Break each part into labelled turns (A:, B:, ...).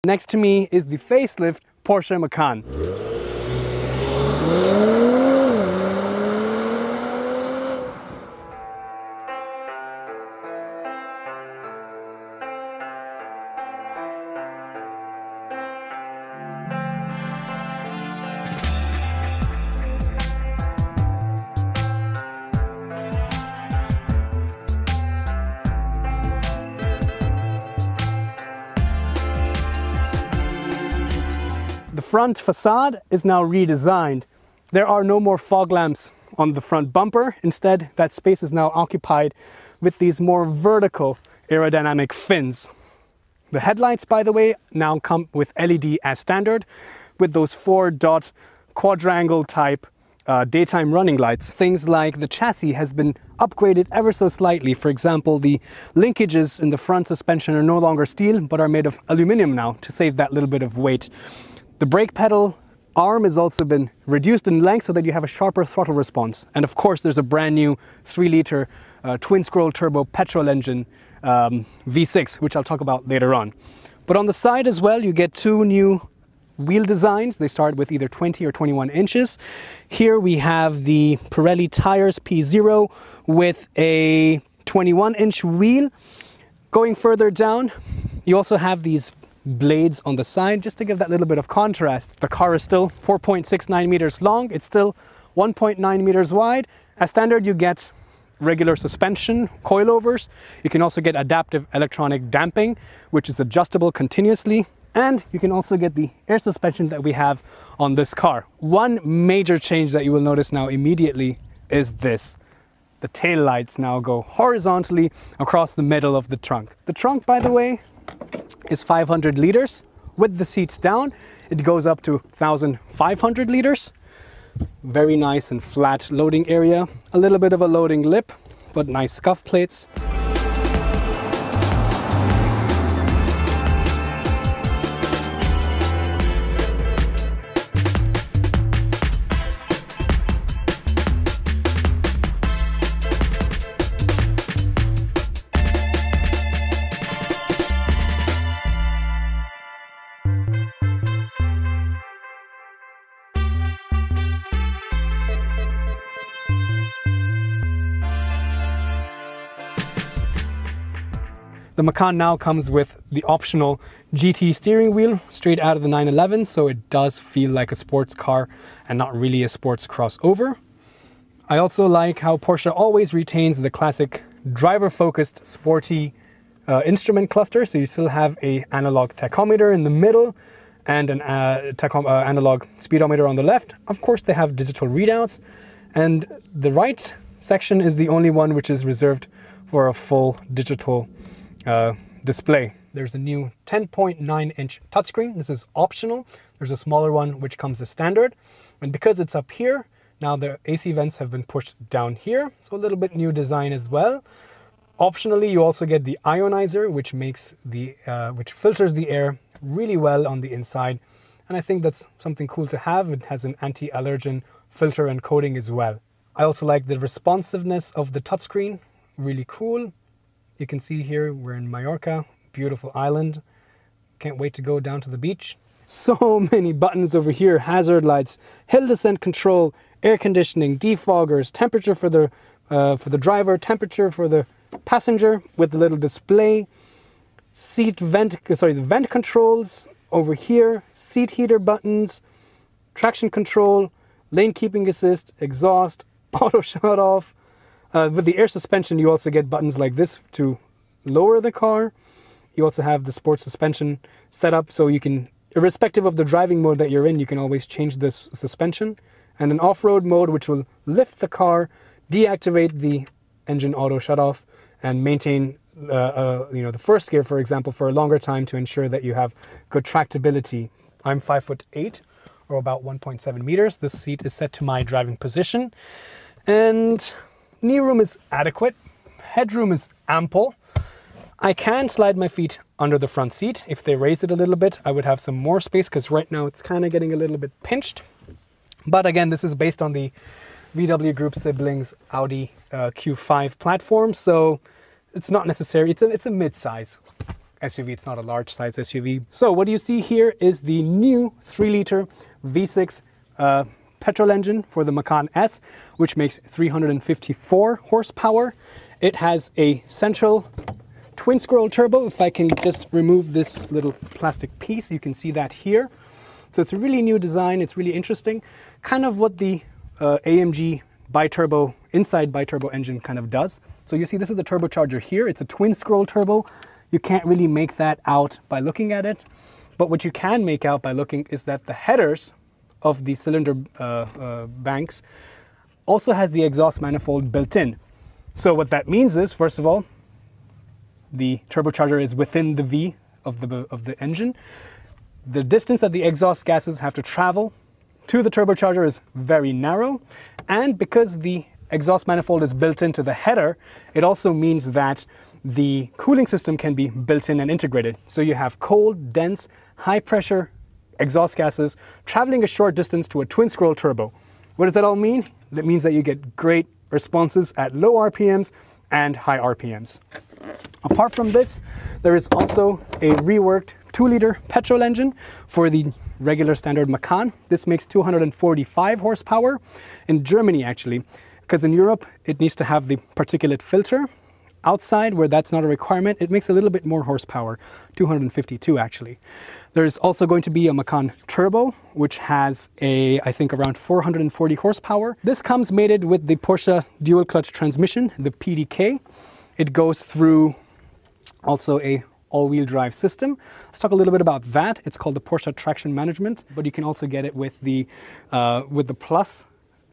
A: Next to me is the facelift Porsche Macan. The front facade is now redesigned. There are no more fog lamps on the front bumper. Instead, that space is now occupied with these more vertical aerodynamic fins. The headlights, by the way, now come with LED as standard, with those 4-dot quadrangle type daytime running lights. Things like the chassis has been upgraded ever so slightly. For example, the linkages in the front suspension are no longer steel, but are made of aluminum now to save that little bit of weight. The brake pedal arm has also been reduced in length so that you have a sharper throttle response. And of course, there's a brand new 3-liter twin-scroll turbo petrol engine V6, which I'll talk about later on. But on the side as well, you get 2 new wheel designs. They start with either 20 or 21 inches. Here we have the Pirelli tires P0 with a 21-inch wheel. Going further down, you also have these blades on the side just to give that little bit of contrast. The car is still 4.69 meters long. It's still 1.9 meters wide. As standard, you get regular suspension coilovers. You can also get adaptive electronic damping, which is adjustable continuously. And you can also get the air suspension that we have on this car. One major change that you will notice now immediately is this. The tail lights now go horizontally across the middle of the trunk. The trunk, by the way, is 500 liters. With the seats down, it goes up to 1,500 liters. Very nice and flat loading area. A little bit of a loading lip, but nice scuff plates. The Macan now comes with the optional GT steering wheel straight out of the 911, so it does feel like a sports car and not really a sports crossover. I also like how Porsche always retains the classic driver-focused sporty instrument cluster, so you still have an analog tachometer in the middle and an analog speedometer on the left. Of course, they have digital readouts, and the right section is the only one which is reserved for a full digital display. There's a new 10.9-inch touchscreen. This is optional. There's a smaller one which comes as standard. And because it's up here, now the AC vents have been pushed down here. So a little bit new design as well. Optionally, you also get the ionizer, which makes the which filters the air really well on the inside. And I think that's something cool to have. It has an anti-allergen filter and coating as well. I also like the responsiveness of the touchscreen. Really cool. You can see here we're in Mallorca, beautiful island. Can't wait to go down to the beach. So many buttons over here: hazard lights, hill descent control, air conditioning, defoggers, temperature for the driver, temperature for the passenger with the little display, the vent controls over here, seat heater buttons, traction control, lane keeping assist, exhaust, auto shut off. With the air suspension, you also get buttons like this to lower the car. You also have the sports suspension set up, so you can, irrespective of the driving mode that you're in, you can always change this suspension. And an off-road mode, which will lift the car, deactivate the engine auto shut-off, and maintain the first gear, for example, for a longer time to ensure that you have good tractability. I'm 5'8", or about 1.7 meters. This seat is set to my driving position. And knee room is adequate, headroom is ample. I can slide my feet under the front seat. If they raise it a little bit, I would have some more space, because right now it's kind of getting a little bit pinched. But again, this is based on the VW Group siblings Audi Q5 platform, so it's not necessary. It's a mid-size. SUV, it's not a large size SUV. So what you see here is the new 3-liter V6 petrol engine for the Macan S, which makes 354 horsepower. It has a central twin scroll turbo. If I can just remove this little plastic piece, you can see that here. So it's a really new design. It's really interesting. Kind of what the AMG biturbo, inside biturbo engine kind of does. So you see this is the turbocharger here. It's a twin scroll turbo. You can't really make that out by looking at it. But what you can make out by looking is that the headers of the cylinder banks also has the exhaust manifold built in. So what that means is, first of all, the turbocharger is within the V of the engine. The distance that the exhaust gases have to travel to the turbocharger is very narrow. And because the exhaust manifold is built into the header, it also means that the cooling system can be built in and integrated. So you have cold, dense, high pressure exhaust gases traveling a short distance to a twin scroll turbo. What does that all mean? That means that you get great responses at low RPMs and high RPMs. Apart from this, there is also a reworked 2-liter petrol engine for the regular standard Macan. This makes 245 horsepower in Germany, actually, because in Europe it needs to have the particulate filter. Outside, where that's not a requirement, it makes a little bit more horsepower, 252 actually. There's also going to be a Macan Turbo, which has I think around 440 horsepower. This comes mated with the Porsche dual clutch transmission, the PDK. It goes through also a all-wheel drive system. Let's talk a little bit about that. It's called the Porsche Traction Management, but you can also get it with the Plus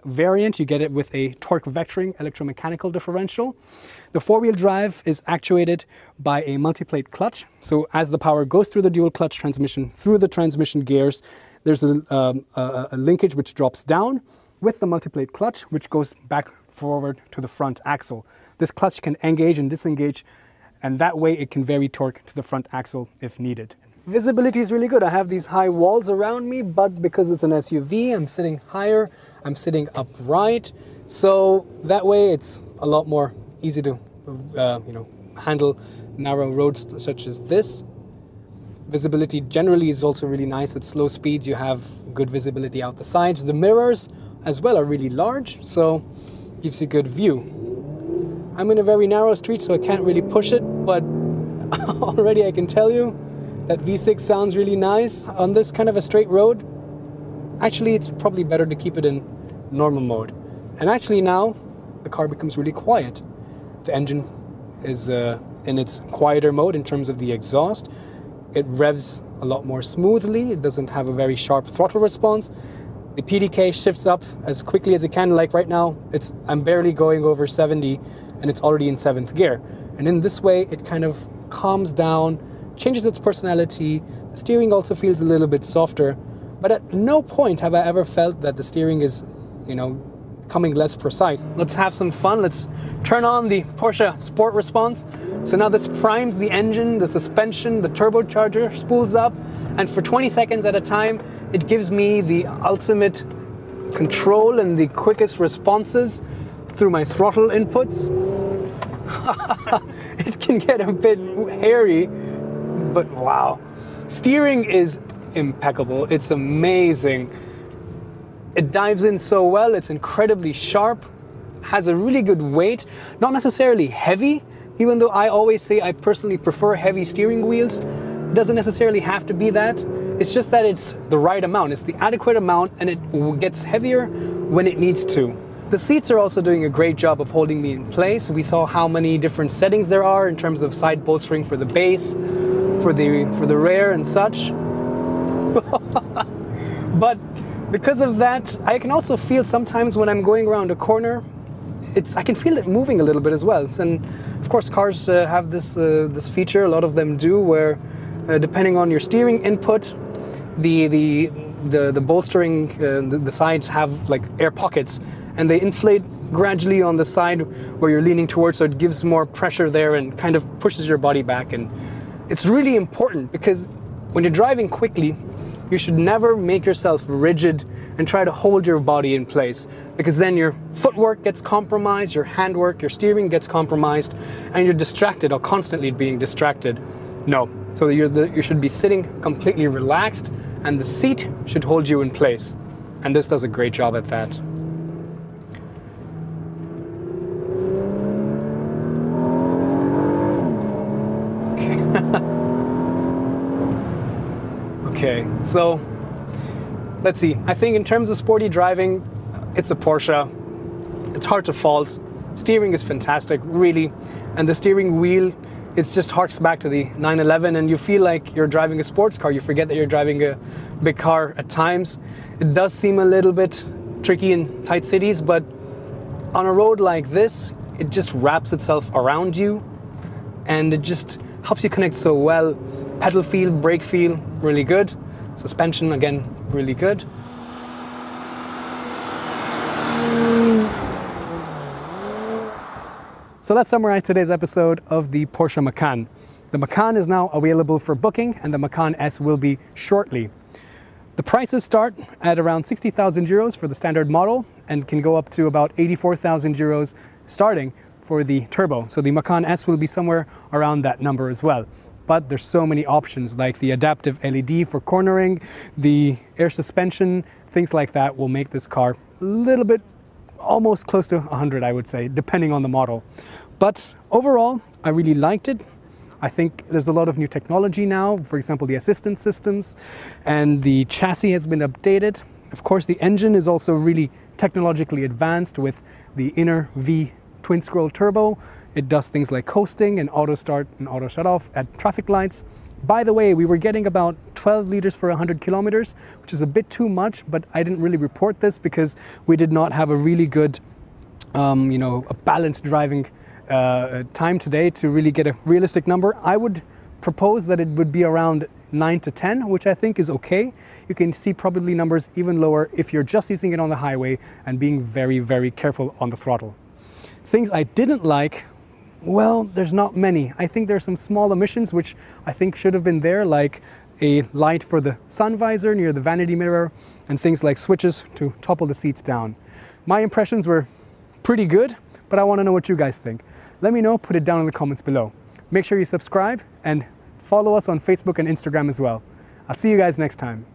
A: variant. You get it with a torque vectoring electromechanical differential. The 4-wheel drive is actuated by a multi-plate clutch. So as the power goes through the dual clutch transmission, through the transmission gears, there's a linkage which drops down with the multi-plate clutch, which goes back forward to the front axle. This clutch can engage and disengage, and that way it can vary torque to the front axle if needed. Visibility is really good. I have these high walls around me, but because it's an SUV, I'm sitting higher, I'm sitting upright, so that way it's a lot more easy to handle narrow roads such as this. Visibility generally is also really nice. At slow speeds you have good visibility out the sides. The mirrors as well are really large, so gives you a good view. I'm in a very narrow street, so I can't really push it, but already I can tell you that V6 sounds really nice on this kind of a straight road. Actually, it's probably better to keep it in normal mode. And actually now, the car becomes really quiet. The engine is in its quieter mode in terms of the exhaust. It revs a lot more smoothly. It doesn't have a very sharp throttle response. The PDK shifts up as quickly as it can. Like right now, I'm barely going over 70 and it's already in 7th gear. And in this way, it kind of calms down, changes its personality. The steering also feels a little bit softer, but at no point have I ever felt that the steering is, becoming less precise. Let's have some fun. Let's turn on the Porsche Sport Response. So now this primes the engine, the suspension, the turbocharger spools up, and for 20 seconds at a time, it gives me the ultimate control and the quickest responses through my throttle inputs. It can get a bit hairy, but wow. Steering is impeccable. It's amazing. It dives in so well. It's incredibly sharp, has a really good weight, not necessarily heavy, even though I always say I personally prefer heavy steering wheels. It doesn't necessarily have to be that. It's just that it's the right amount. It's the adequate amount, and it gets heavier when it needs to. The seats are also doing a great job of holding me in place. We saw how many different settings there are in terms of side bolstering for the base, for the rear and such. But because of that, I can also feel sometimes when I'm going around a corner, I can feel it moving a little bit as well. And of course, cars have this feature. A lot of them do, where depending on your steering input, the bolstering, the sides have like air pockets, and they inflate gradually on the side where you're leaning towards, so it gives more pressure there and kind of pushes your body back. And it's really important because when you're driving quickly, you should never make yourself rigid and try to hold your body in place, because then your footwork gets compromised, your handwork, your steering gets compromised, and you're distracted or constantly being distracted. No. So you should be sitting completely relaxed and the seat should hold you in place. And this does a great job at that. Okay, so let's see. I think in terms of sporty driving, it's a Porsche. It's hard to fault. Steering is fantastic, really. And the steering wheel, it just harks back to the 911 and you feel like you're driving a sports car. You forget that you're driving a big car at times. It does seem a little bit tricky in tight cities, but on a road like this, it just wraps itself around you and it just helps you connect so well. Pedal feel, brake feel, really good. Suspension, again, really good. So let's summarize today's episode of the Porsche Macan. The Macan is now available for booking and the Macan S will be shortly. The prices start at around 60,000 euros for the standard model and can go up to about 84,000 euros starting for the turbo. So the Macan S will be somewhere around that number as well. But there's so many options like the adaptive LED for cornering, the air suspension, things like that will make this car a little bit almost close to 100, I would say, depending on the model. But overall, I really liked it. I think there's a lot of new technology now, for example, the assistance systems, and the chassis has been updated. Of course, the engine is also really technologically advanced with the inner V twin scroll turbo. It does things like coasting and auto start and auto shut off at traffic lights. By the way, we were getting about 12 liters for 100 kilometers, which is a bit too much, but I didn't really report this because we did not have a really good, a balanced driving time today to really get a realistic number. I would propose that it would be around 9 to 10, which I think is okay. You can see probably numbers even lower if you're just using it on the highway and being very, very careful on the throttle. Things I didn't like, well, there's not many. I think there's some small omissions which I think should have been there, like a light for the sun visor near the vanity mirror and things like switches to topple the seats down. My impressions were pretty good, but I want to know what you guys think. Let me know, put it down in the comments below. Make sure you subscribe and follow us on Facebook and Instagram as well. I'll see you guys next time.